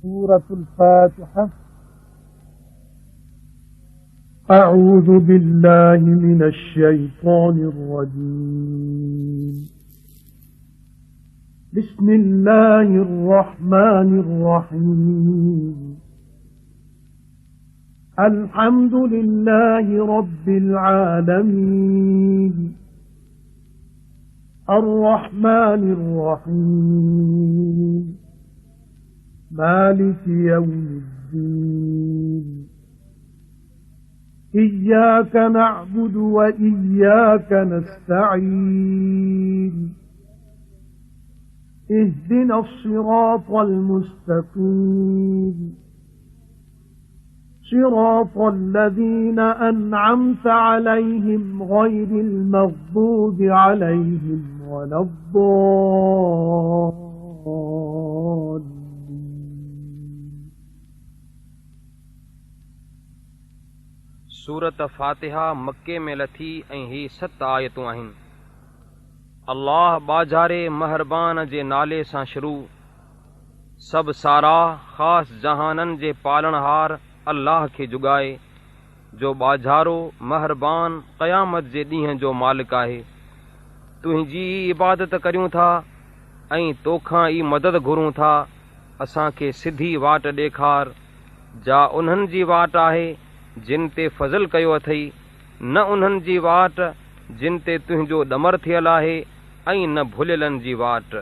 سورة الفاتحة. أعوذ بالله من الشيطان الرجيم. بسم الله الرحمن الرحيم. الحمد لله رب العالمين الرحمن الرحيم مالك يوم الدين إياك نعبد وإياك نستعين اهدنا الصراط المستقيم صراط الذين أنعمت عليهم غير المغضوب عليهم ولا الضالين. सूरत फातिहा मक्के में लथी ऐं ही 7 आयतूं आहिनि। अल्लाह बाजारे महरबान जे नाले सां शुरू। सब सारा ख़ास जहानन जे पालनहार अल्लाह खे जुगाए, जो बाझारो महरबान क़यामत जे ॾींहं जो मालिक आहे। तुंहिंजी इबादत करियूं था ऐं तोखां ई मदद घुरूं था। असांखे सिधी वाट ॾेखार। जा उन्हनि जी वाट आहे जिन ते फज़ल कयो अथई, न उन्हनि जी वाट जिन ते तुंहिंजो ॾमर थियल आहे, ऐं न भुलियलनि जी वाट।